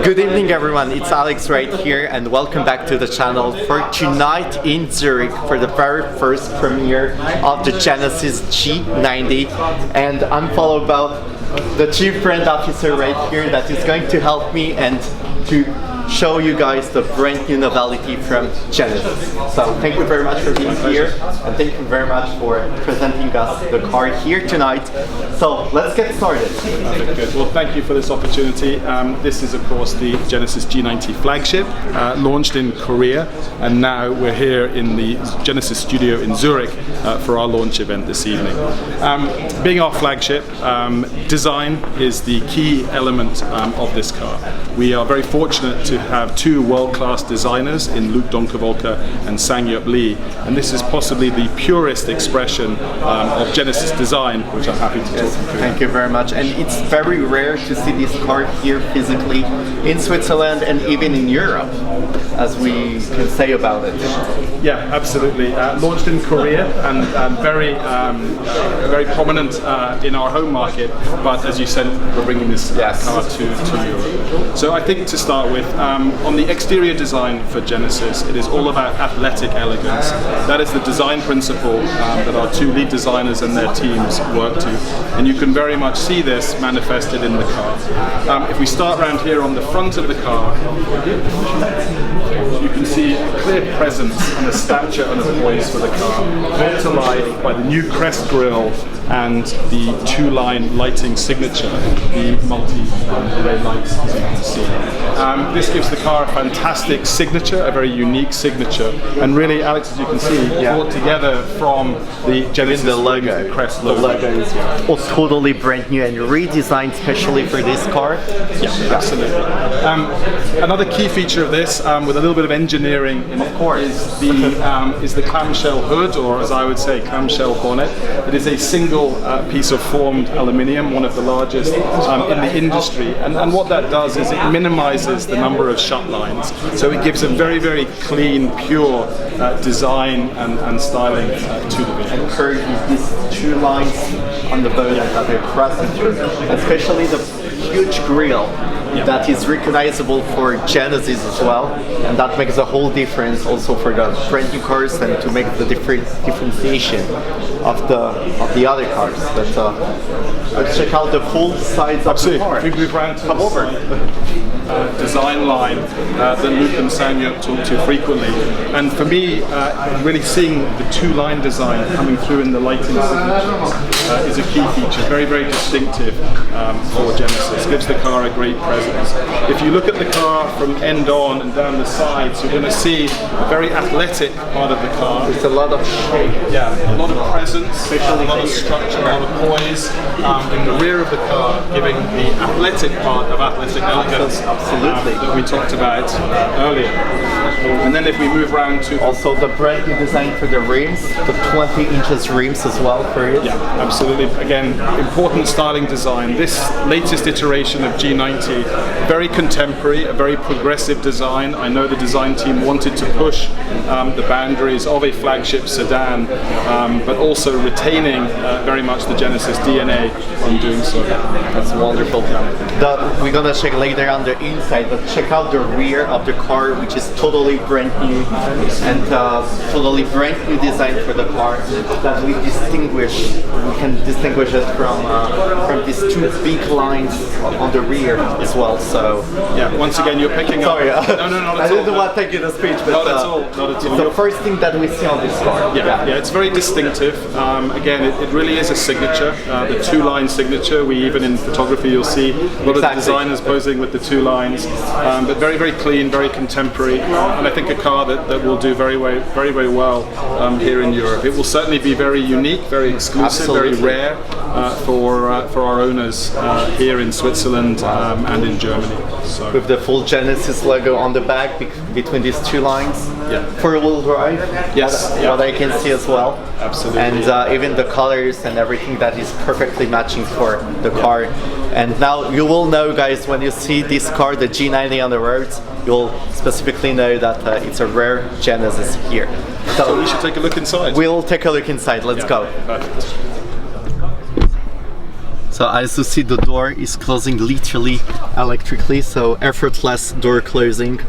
Good evening everyone, it's Alex right here and welcome back to the channel for tonight in Zurich for the very first premiere of the Genesis G90, and I'm followed by the Chief Brand Officer right here that is going to help me and to show you guys the brand new novelty from Genesis. So thank you very much for being here and thank you very much for presenting us the car here tonight. So let's get started. Good. Well, thank you for this opportunity. This is of course the Genesis G90 flagship, launched in Korea, and now we're here in the Genesis studio in Zurich for our launch event this evening. Being our flagship, design is the key element of this car. We are very fortunate to have two world-class designers in Luc Donkerwolke and Sang-Yup Lee, and this is possibly the purest expression of Genesis design, which I'm happy to talk you through. Thank you very much. And it's very rare to see this car here physically in Switzerland and even in Europe, as we can say about it. Yeah, absolutely. Launched in Korea and very prominent in our home market, but as you said, we're bringing this car to Europe. So I think to start with, on the exterior design for Genesis, it is all about athletic elegance. That is the design principle that our two lead designers and their teams work to, and you can very much see this manifested in the car. If we start around here on the front of the car, you can see a clear presence and a stature and a voice for the car, brought to life by the new crest grille and the two-line lighting signature, the multi-array lights, as you can see. This gives the car a fantastic signature, a very unique signature, and really, Alex, as you can see, brought together from the Genesis logo. Crest logo. The logo is totally brand new and redesigned specially for this car. Yeah, absolutely. Another key feature of this, with a little bit of engineering in it, is the clamshell hood, or as I would say, clamshell bonnet. It is a single piece of formed aluminium, one of the largest in the industry, and what that does is it minimizes the number of shut lines, so it gives a very, very clean, pure design and styling to the vehicle. And currently these two lines on the bonnet that are present, especially the huge grille that is recognizable for Genesis as well, and that makes a whole difference also for the brand new cars and to make the differentiation of the other cars. But let's check out the full size of the car. We move around to come over. Design line that Luc and Sang-Yup talk to frequently, and for me, really seeing the two-line design coming through in the lighting signatures is a key feature. Very, very distinctive for Genesis. Gives the car a great presence. If you look at the car from end on and down the sides, you're going to see a very athletic part of the car. There's a lot of shape. Yeah, a lot of presence, a lot of structure, a lot of poise in the rear of the car, giving the athletic part of athletic elegance that we talked about earlier. And then if we move around to also the brand new design for the rims, the 20 inches rims as well for it. Yeah, absolutely. Again, important styling design. This latest iteration of G90, very contemporary, a very progressive design. I know the design team wanted to push the boundaries of a flagship sedan, but also retaining very much the Genesis DNA in doing so. That's wonderful. We're gonna check later on the inside, but check out the rear of the car, which is totally brand new and totally brand new design for the car that we can distinguish it from these two big lines on the rear as well. So yeah, once again you're picking up. Sorry, no, not at all. I didn't want to take you the speech, but not at all. It's the first thing that we see on this car. Yeah, it's very distinctive. Again, it really is a signature, the two-line signature. We even in photography you'll see a lot of the designers posing with the two lines, but very, very clean, very contemporary, and I think a car that will do very, very well here in Europe. It will certainly be very unique, very exclusive, very rare for our owners here in Switzerland and in Germany. So. With the full Genesis logo on the back between these two lines. Yeah. Four-wheel drive. Yes. What I can see as well. Absolutely. And even the colors and everything that is perfectly matching for the car. And now you will know, guys, when you see this car, the G90 on the roads, you'll specifically know that it's a rare Genesis here. So we should take a look inside. We'll take a look inside. Let's go. Perfect. So as you see, the door is closing literally electrically, so effortless door closing,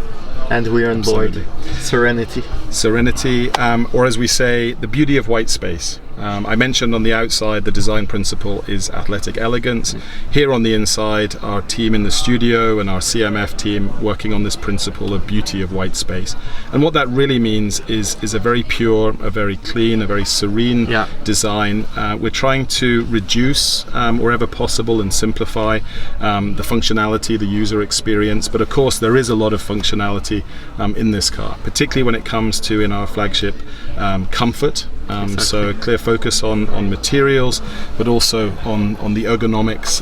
and we're on board. Serenity. Serenity, or as we say, the beauty of white space. I mentioned on the outside the design principle is athletic elegance. Here on the inside, our team in the studio and our CMF team working on this principle of beauty of white space. And what that really means is a very pure, a very clean, a very serene design. We're trying to reduce wherever possible and simplify the functionality, the user experience. But of course, there is a lot of functionality in this car, particularly when it comes to, in our flagship, comfort. So a clear focus on materials, but also on the ergonomics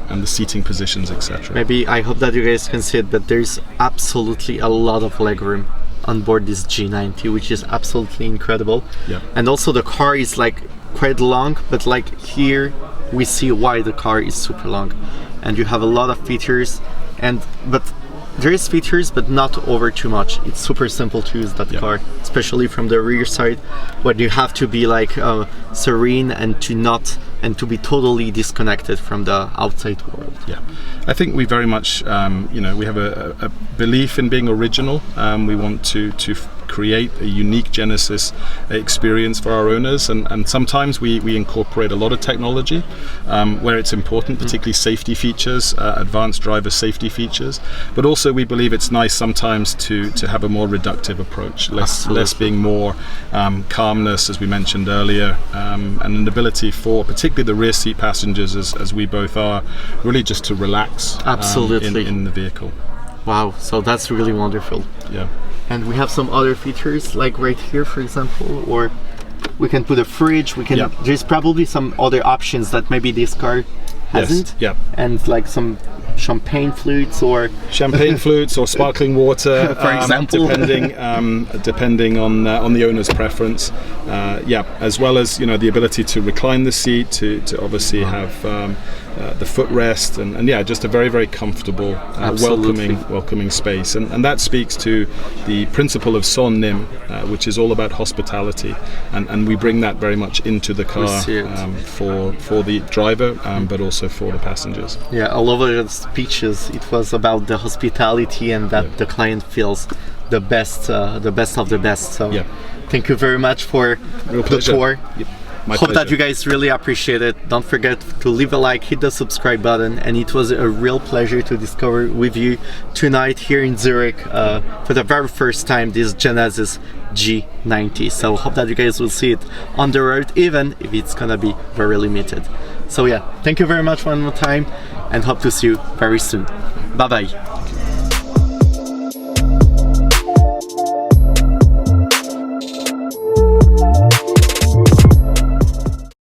and the seating positions, etc. Maybe I hope that you guys can see it, but there's absolutely a lot of legroom on board this G90, which is absolutely incredible. Yeah. And also the car is like quite long, but like here we see why the car is super long, and you have a lot of features, but there is features, but not over too much. It's super simple to use that car, especially from the rear side, where you have to be like serene and to be totally disconnected from the outside world. Yeah, I think we very much, we have a belief in being original. We want to create a unique Genesis experience for our owners, and sometimes we incorporate a lot of technology where it's important, particularly safety features, advanced driver safety features, but also we believe it's nice sometimes to have a more reductive approach, less being more calmness, as we mentioned earlier, and an ability for particularly the rear seat passengers, as we both are, really just to relax in the vehicle. Wow, so that's really wonderful. Yeah. And we have some other features, like right here, for example, or we can put a fridge. There's probably some other options that maybe this car hasn't. Yes. Yeah. And like some champagne flutes or sparkling water, for example, depending on the owner's preference. As well as the ability to recline the seat, to obviously have the footrest, and just a very, very comfortable, welcoming space, and that speaks to the principle of Son Nim, which is all about hospitality, and we bring that very much into the car for the driver, but also for the passengers. Yeah, all over the speeches, it was about the hospitality and that the client feels the best of the best. So thank you very much for the tour. Hope that you guys really appreciate it. Don't forget to leave a like, hit the subscribe button, and it was a real pleasure to discover with you tonight here in Zurich for the very first time this Genesis G90. So hope that you guys will see it on the road, even if it's gonna be very limited. So thank you very much one more time, and hope to see you very soon. Bye bye.